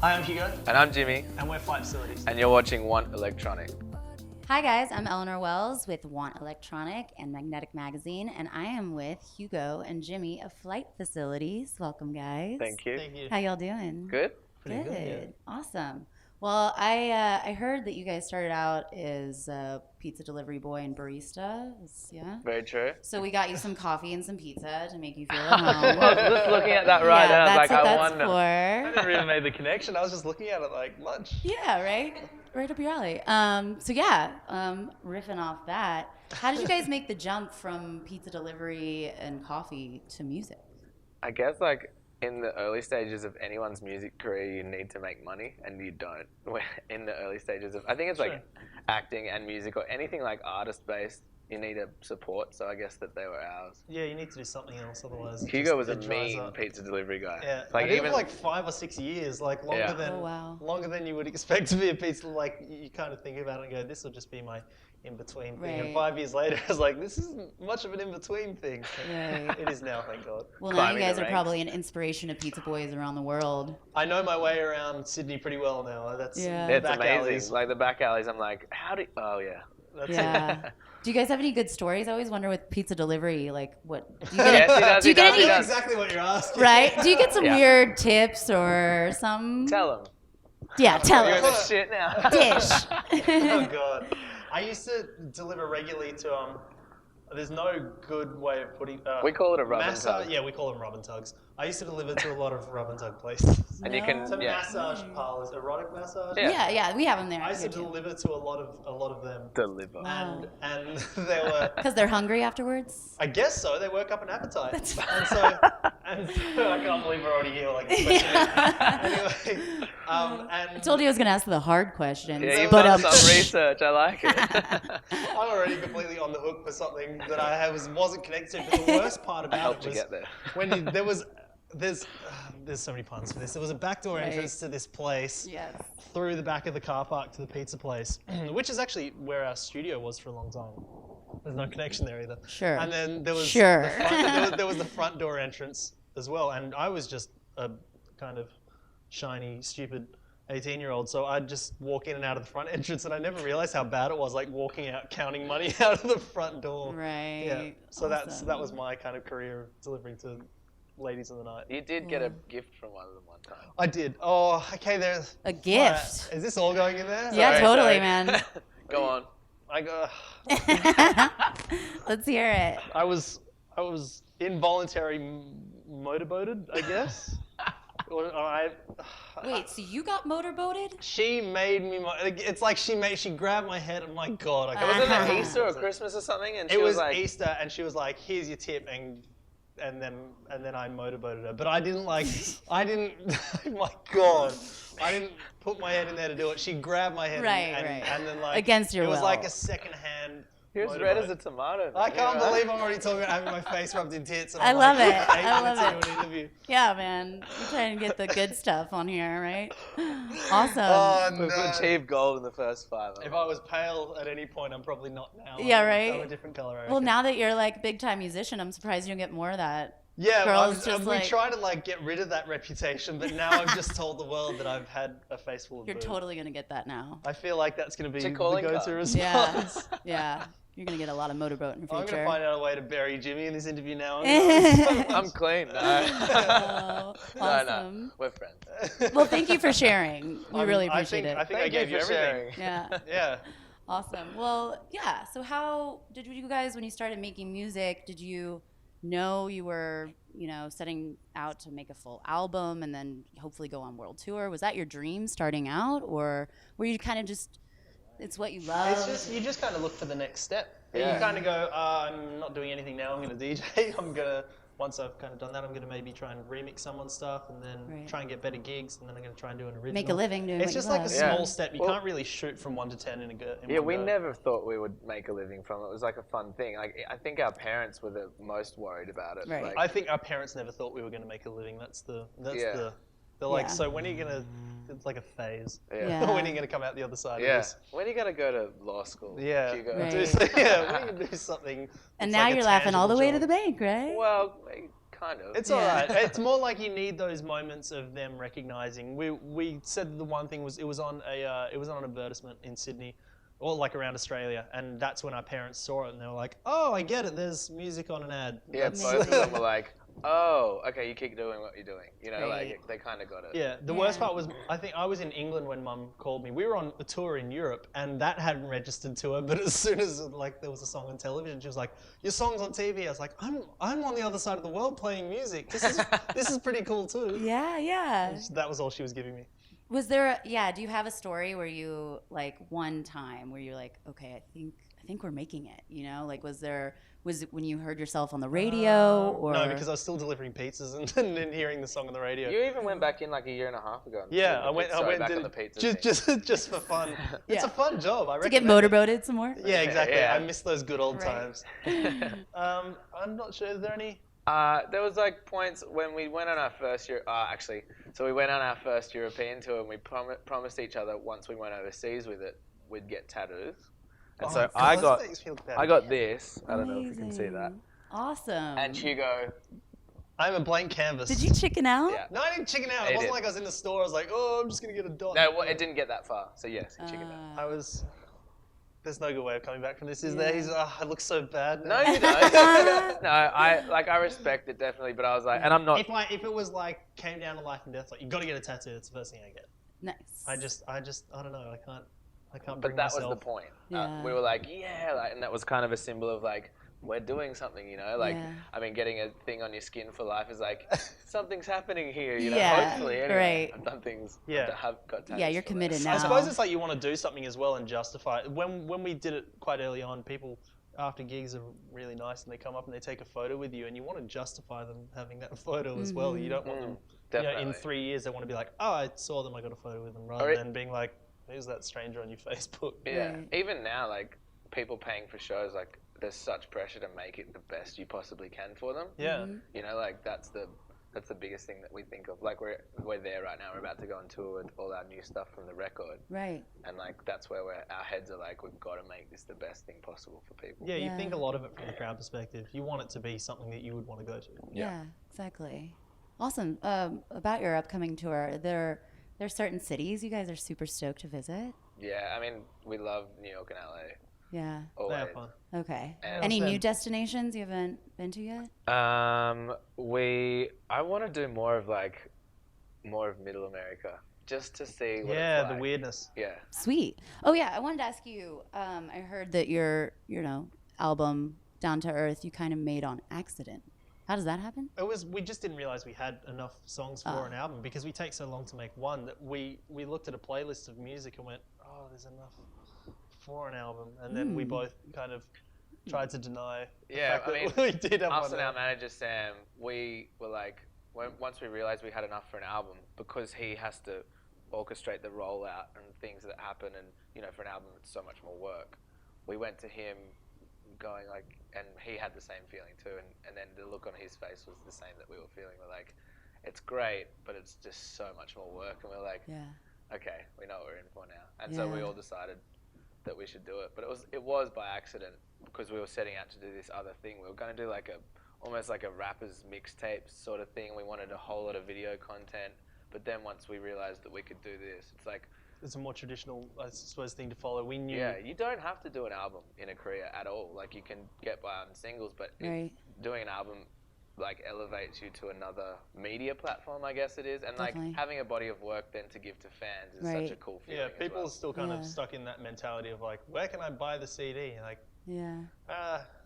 Hi, I'm Hugo. And I'm Jimmy. And we're Flight Facilities. And you're watching Wantelectronic. Hi guys, I'm Eleanor Wells with Wantelectronic and Magnetic Magazine, and I am with Hugo and Jimmy of Flight Facilities. Welcome, guys. Thank you. Thank you. How y'all doing? Good? Pretty good, yeah. Awesome. Well, I heard that you guys started out as a pizza delivery boy and barista. Yeah. Very true. So we got you some coffee and some pizza to make you feel at home. I was just looking at that right yeah, now. I was that's like, what I that's wonder. I for. never even made the connection. I was just looking at it like lunch. Yeah, right up your alley. Riffing off that, how did you guys make the jump from pizza delivery and coffee to music? I guess like in the early stages of anyone's music career, you need to make money, and you don't. In the early stages of, I think it's like acting and music or anything like artist-based, you need a support. So I guess that they were ours. Yeah, you need to do something else, otherwise. Hugo was a it dries mean up. pizza delivery guy. Yeah, Like I did it even for like 5 or 6 years, like longer than you would expect to be a pizza. Like you kind of think about it and go, this will just be my in-between thing. And 5 years later, I was like, this isn't much of an in-between thing. Right. It is now, thank God. Well, now Climbing you guys the are ranks. probably an inspiration to pizza boys around the world. I know my way around Sydney pretty well now. That's it's back amazing. alleys. Like the back alleys, I'm like, oh yeah. That's Yeah. Do you guys have any good stories? I always wonder with pizza delivery, like what do you Yes, he does, do you he get does, any he I know does. exactly what you're asking. right? Do you get some Yeah. weird tips or some? Tell him. Yeah, tell You're in us. the shit now. Dish. Oh God. I used to deliver regularly to there's no good way of putting. We call it a rub and massage. tug. Yeah, we call them rub and tugs. I used to deliver to a lot of rub and tug places. And you can, To yeah. massage parlors, erotic massage. Yeah. Yeah, we have them there. I used to deliver to a lot of them. Deliver. Wow. And they were. Because they're hungry afterwards. I guess so. They work up an appetite. And so I can't believe we're already here. Like, anyway, I told you I was going to ask the hard questions. Yeah, you've but done some research. I like it. I'm already completely on the hook for something that I wasn't connected to. But the worst part I about helped it you was get there. when there's so many puns for this. There was a backdoor entrance to this place Yes. through the back of the car park to the pizza place, which is actually where our studio was for a long time. There's no connection there either. Sure. And then there was Sure. there was the front door entrance as well, and I was just a kind of shiny, stupid 18-year-old, so I'd just walk in and out of the front entrance, and I never realized how bad it was, like walking out, counting money out of the front door. Right. Yeah. So Awesome. that was my kind of career of delivering to ladies of the night. You did get a gift from one of them one time. I did. Oh, okay. There's A gift. Is this all going in there? Yeah, Sorry, totally, sorry. man. Go on. I go. Let's hear it. I was involuntary motorboated, I guess. Wait, so you got motorboated? She made me. It's like she grabbed my head. I'm like, God. I Wasn't Uh-huh. it Easter or Christmas or something? And she It was like, Easter, and she was like, "Here's your tip," and then I motorboated her. But I didn't. Oh my God. I didn't put my head in there to do it. She grabbed my head, Right, and, right. and then like Against your It was will. like a second-hand. you're as red as a tomato. I man. can't You're believe I'm already talking about having my face rubbed in tits. And I I'm love like, it. 8 I minutes love into an interview. Yeah, man. We're trying to get the good stuff on here, right? Awesome. Oh, We've no. achieved gold in the first 5. If I was pale at any point, I'm probably not now. Yeah, I'm right? a different color. I Well, reckon. now that you're like big time musician, I'm surprised you don't get more of that. Yeah, girls just we like- try to like get rid of that reputation, but now I've just told the world that I've had a face full of You're boob. totally gonna get that now. I feel like that's going to be It's a the calling go-to card. response. Yeah, yeah. You're gonna get a lot of motorboat in the I'm future. going to find out a way to bury Jimmy in this interview now. I'm clean. No. Oh, No, awesome. no. We're friends. Well, thank you for sharing. We really appreciate I it. think I Thank gave you for everything. sharing. Yeah, Yeah. awesome. Well, yeah. So how did you guys, when you started making music, did you know you were, setting out to make a full album and then hopefully go on world tour? Was that your dream starting out, or were you kind of just, it's what you love? It's just you just kind of look for the next step. Yeah. You kind of go, I'm not doing anything now. I'm going to DJ. Once I've kind of done that, I'm going to maybe try and remix someone's stuff, and then try and get better gigs, and then I'm going to try and do an original. Make a living doing It's what just you like love. a Yeah. small step. You Well- can't really shoot from 1 to 10 in Yeah, one we go. never thought we would make a living from it. It was like a fun thing. Like I think our parents were the most worried about it. Right. Like, I think our parents never thought we were going to make a living. Yeah. They're like, Yeah. so when are you going to, it's like a phase. Yeah. Yeah. When are you going to come out the other side of Yeah. this? When are you gonna go to law school? Yeah. Hugo? Right. When are you going to do something And that's now like a you're laughing all the tangible way to job? the bank, right? Well, Kind of. It's all right. It's more like you need those moments of them recognizing. We said the one thing was it was on an advertisement in Sydney, or like around Australia, and that's when our parents saw it and they were like, "Oh, I get it. There's music on an ad." Yeah, That's- both of them were like, "Oh, okay, you keep doing what you're doing." You know, Right. like they kind of got it. Yeah, the worst part was I think I was in England when Mum called me. We were on a tour in Europe, and that hadn't registered to her. But as soon as like there was a song on television, she was like, "Your song's on TV." I was like, "I'm on the other side of the world playing music. This is pretty cool too." Yeah. That was all she was giving me. Was there? Do you have a story where you like one time where you're like, okay, I think we're making it. You know, like was it when you heard yourself on the radio or? No, because I was still delivering pizzas and then hearing the song on the radio. You even went back in like a year and a half ago. Yeah, I went back did on the it pizza just for fun. It's a fun job. I to get recommend it. motorboated some more? Yeah, exactly. Yeah. I miss those good old Right. times. I'm not sure. Is there any? There was like points when we went on our first year. So we went on our first European tour, and we promised each other once we went overseas with it, we'd get tattoos. And so God, I this makes me feel bad. got this. I don't know if you can see that. Amazing. Awesome. And Hugo. I'm a blank canvas. Did you chicken out? Yeah. No, I didn't chicken out. I It wasn't did. like I was in the store. I was like, oh, I'm just gonna get a dot. No, well, it didn't get that far. So yes, he chickened out. I was. There's no good way of coming back from this, is there? He's. I look so bad. No, you don't. No, I respect it definitely, but I was like, and I'm not. If it was like came down to life and death, like you got to get a tattoo. That's the first thing I get. Nice. I don't know. I can't But bring that was myself. the point. Yeah. We were like, and that was kind of a symbol of like, we're doing something, you know? Like, Yeah. I mean, getting a thing on your skin for life is like, something's happening here, you know? Yeah, Hopefully, anyway. right. I've done things. Yeah. I've got tattoos Yeah, you're for committed that. now. I suppose it's like you want to do something as well and justify it. When we did it quite early on, people after gigs are really nice and they come up and they take a photo with you and you want to justify them having that photo as well. You don't want them, Definitely. in 3 years they want to be like, oh, I saw them, I got a photo with them, rather than being like, who's that stranger on your Facebook? Yeah. Right. Even now, like, people paying for shows, like, there's such pressure to make it the best you possibly can for them. Yeah. You know, like, that's the biggest thing that we think of. Like, we're there right now. We're about to go on tour with all our new stuff from the record. Right. And, like, that's where our heads are like, we've got to make this the best thing possible for people. Yeah, you Yeah. think a lot of it from the crowd perspective. You want it to be something that you would want to go to. Yeah, exactly. Awesome. About your upcoming tour, there are certain cities you guys are super stoked to visit. Yeah, I mean, we love New York and LA. Yeah. They Always. have fun. Okay. And- Any Well, new then- destinations you haven't been to yet? I want to do more of Middle America, just to see what Yeah, it's the like. weirdness. Yeah. Sweet. Oh yeah, I wanted to ask you. I heard that your album Down to Earth you kind of made on accident. How does that happen? We just didn't realize we had enough songs for an album because we take so long to make one that we looked at a playlist of music and went, oh, there's enough for an album, and then we both kind of tried to deny the Yeah, fact I that mean, we did have Us one and our album. manager Sam, we were like, once we realized we had enough for an album, because he has to orchestrate the rollout and things that happen, and for an album it's so much more work. We went to him, going like, and he had the same feeling too, and then the look on his face was the same that we were feeling. We're like, it's great, but it's just so much more work, and we're like, Yeah. okay, we know what we're in for now. And so we Yeah. all decided that we should do it. But it was by accident, because we were setting out to do this other thing. We were going to do almost like a rapper's mixtape sort of thing. We wanted a whole lot of video content. But then once we realized that we could do this, it's like, It's a more traditional, I suppose, thing to follow. We knew. yeah, you don't have to do an album in a career at all. Like, you can get by on singles, but Right. doing an album like elevates you to another media platform, I guess it is, and Definitely. like having a body of work then to give to fans is Right. such a cool feeling. Yeah, as people well. are still kind Yeah. of stuck in that mentality of like, where can I buy the CD? Like, Yeah.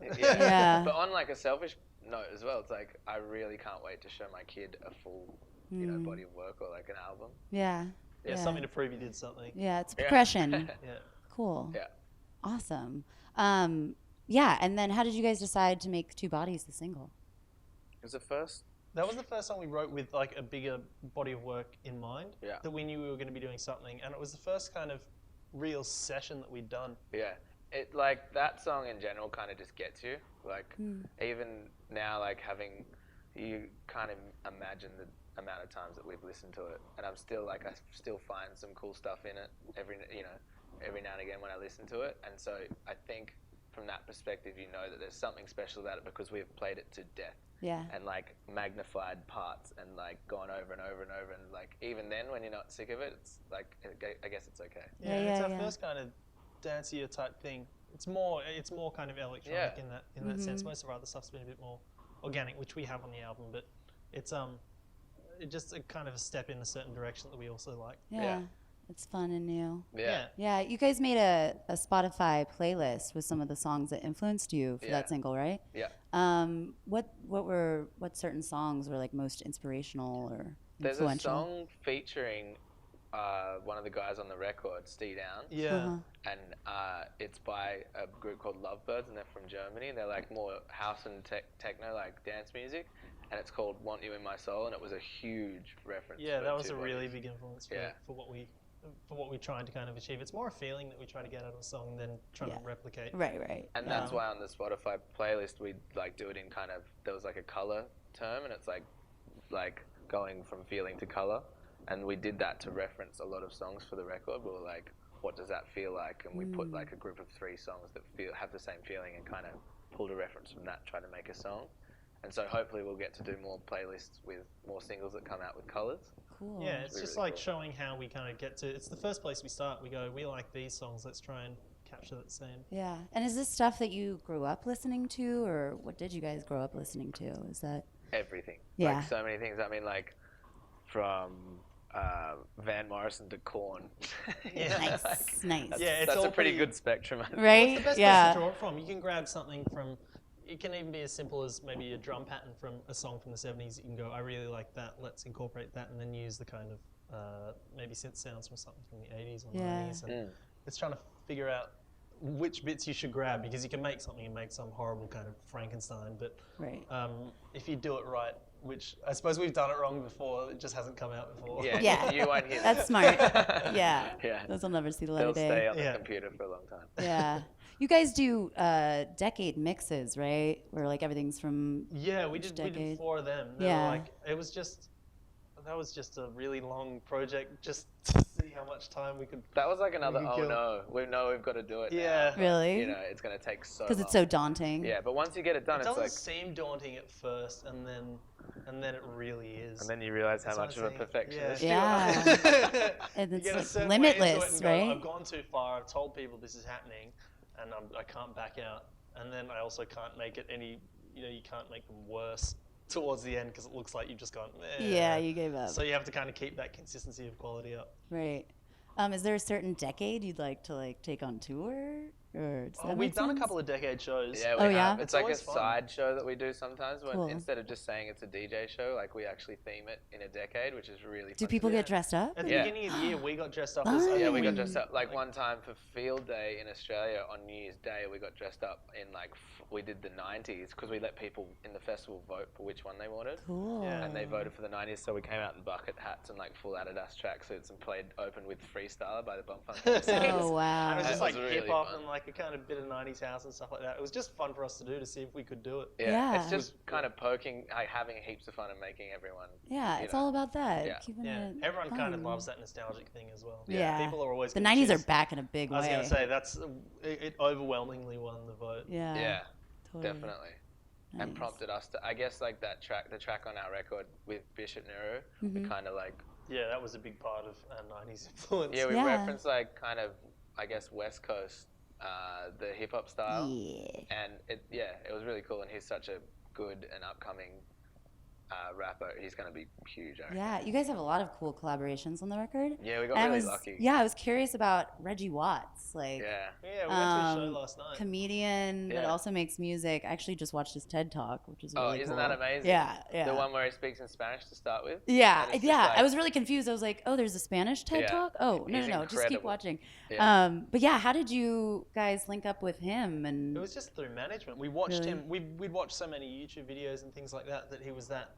Yeah. But on like a selfish note as well, it's like I really can't wait to show my kid a full, body of work or like an album. Yeah. yeah, something to prove you did something. Yeah, it's Yeah. progression. Yeah. Cool. Yeah. Awesome. Yeah, and then how did you guys decide to make Two Bodies the single? It was the first. That was the first song we wrote with like a bigger body of work in mind. Yeah. That we knew we were going to be doing something, and it was the first kind of real session that we'd done. Yeah. It like that song in general kind of just gets you. Like even now, like having you kind of imagine the amount of times that we've listened to it, and I'm still like I still find some cool stuff in it every now and again when I listen to it, and so I think from that perspective, you know that there's something special about it because we've played it to death. Yeah. And like magnified parts and like gone over and over and over, and like even then when you're not sick of it, it's like I guess it's okay. Yeah, it's our first kind of dancier type thing. It's more kind of electronic in that sense. Most of our other stuff's been a bit more organic, which we have on the album, but it's just a kind of a step in a certain direction that we also like. Yeah. It's fun and new. Yeah. You guys made a Spotify playlist with some of the songs that influenced you for that single, right? Yeah. What certain songs were like most inspirational or influential? There's a song featuring one of the guys on the record, Steve Down. Yeah. And it's by a group called Lovebirds, and they're from Germany. They're like more house and techno, like dance music. And it's called Want You in My Soul, and it was a huge reference. Yeah, for that was Two a really Bodies. big influence for what we tried to kind of achieve. It's more a feeling that we try to get out of a song than trying to replicate. Right. And that's why on the Spotify playlist we like do it in kind of, there was like a color term, and it's like going from feeling to color, and we did that to reference a lot of songs for the record. We were like, what does that feel like? And we put like a group of 3 songs that have the same feeling, and kind of pulled a reference from that, try to make a song. And so hopefully we'll get to do more playlists with more singles that come out with colors. Cool. Yeah, it's just really like showing how we kind of get to. It's the first place we start. We go, we like these songs. Let's try and capture that same. Yeah. And is this stuff that you grew up listening to, or what did you guys grow up listening to? Is that Everything. Yeah. Like so many things. I mean, like from Van Morrison to Korn. nice? Nice. Yeah, it's that's all a pretty pretty- good spectrum. Right? It's the best place to draw it from. You can grab something from. It can even be as simple as maybe a drum pattern from a song from the 70s. You can go, I really like that. Let's incorporate that, and then use the kind of maybe synth sounds from something from the 80s or 90s. And it's trying to figure out which bits you should grab, because you can make something and make some horrible kind of Frankenstein. But if you do it right, which I suppose we've done it wrong before, it just hasn't come out before. Yeah. You won't hear That's that. smart. Yeah. Yeah. Those will never see the light They'll of day. stay on the computer for a long time. Yeah. You guys do decade mixes, right? Where like everything's from Yeah, we each did 4 of them. They were like, that was just a really long project, just to see how much time we could. That was like another, could oh kill. no, we know we've got to do it Yeah. now. but, Really? You know, it's going to take so long. because it's so daunting. Yeah, but once you get it done, It it's doesn't like, seem daunting at first, and then it really is. and then you realize how That's much what of a I'm saying. perfectionist Yeah. you are. And You it's get a like certain way into it limitless, and go, right? I've gone too far. I've told people this is happening, and I can't back out. And then I also can't make it any. You can't make them worse towards the end because it looks like you've just gone. Yeah, you gave up. So you have to kind of keep that consistency of quality up. Right. Is there a certain decade you'd like to take on tour? Or does that We've make done a sense? couple of decade shows. Yeah, we Oh, have. yeah? It's It's like a always fun. side show that we do sometimes. When Cool. instead of just saying it's a DJ show, like we actually theme it in a decade, which is really fun. Do to people do. get dressed up? At the Yeah. beginning of the year, we got dressed up Oh. as. Yeah, we got dressed up. Like one time for Field Day in Australia on New Year's Day, we got dressed up in we did the 90s because we let people in the festival vote for which one they wanted. Cool. Yeah. And they voted for the 90s, so we came out in bucket hats and full Adidas tracksuits and played open with Freestyler by the Bumfunk. Oh, wow. And it was That just was like really hip hop fun. and a kind of bit of 90s house and stuff like that. It was just fun for us to do, to see if we could do it. Yeah. It's just kind of poking, having heaps of fun and making everyone. Yeah, you it's know. all about that. Yeah. Keeping Yeah, it everyone kind of fun. loves that nostalgic thing as well. Yeah. People are always The gonna 90s are choose- back in a big I was way. going to say, it overwhelmingly won the vote. Yeah. Yeah, Totally. definitely. Nice. And prompted us to, I guess, the track on our record with Bishop Nehru, Mm-hmm. we kind of Yeah, that was a big part of our 90s influence. yeah, we Yeah. referenced kind of, I guess, West Coast, the hip hop style. Yeah. And it was really cool, and he's such a good and upcoming rapper. He's going to be huge, I reckon. Yeah, you guys have a lot of cool collaborations on the record. Yeah, we got And really I was, lucky. Yeah, I was curious about Reggie Watts, Yeah. Yeah, we went to a show last night. comedian that Yeah. also makes music. I actually just watched his TED Talk, which is Oh, really isn't cool. that amazing? Yeah, yeah. The one where he speaks in Spanish to start with? Yeah, And it's yeah. just I was really confused. I was like, "Oh, there's a Spanish TED Yeah. Talk? Oh, no, He's no, just keep incredible. watching." Yeah. But yeah, how did you guys link up with him? And It was just through management. We watched Really? him. We'd watched so many YouTube videos and things like that he was that.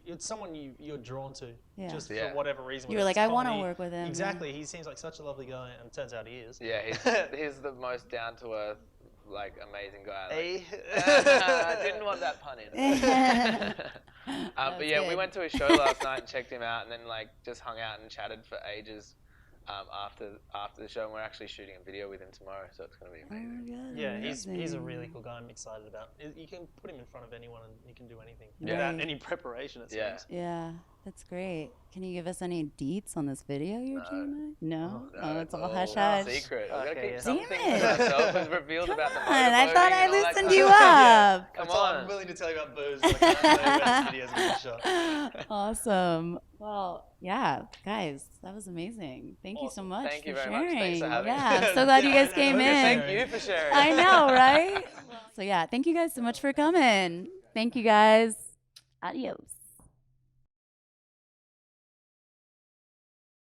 It's someone you're drawn to, Yeah. just Yeah. for whatever reason. You were whether like, it's "I wanna comedy. work with him." Exactly. He seems like such a lovely guy, and it turns out he is. Yeah, he's the most down to earth, amazing guy. I didn't want that pun in. But That's yeah, we good. went to his show last night and checked him out, and then just hung out and chatted for ages. after the show, and we're actually shooting a video with him tomorrow, so it's going to be Oh amazing. my God, Yeah, he's a amazing. really cool guy. I'm excited about. You can put him in front of anyone, and he can do anything Yeah. without any preparation. It Yeah. seems. Yeah, that's great. Can you give us any deets on this video you're doing? No? Oh, it's all hush hush. Secret. We've got to Okay, keep yeah. some Damn things it. to ourselves. We've revealed Come about the on, I motorboating thought I and all that loosened kind you of up. Come I'm on. willing to tell you about booze. But I can't tell you about this video's gonna be shot. Awesome. Well, yeah, guys, that was amazing. Thank you so Awesome. much Thank for you very sharing. much. Thanks for having Yeah, me. I'm so glad you Yeah, guys came no, in. Thank you for sharing. I know, right? So yeah, thank you guys so much for coming. Thank you guys. Adios.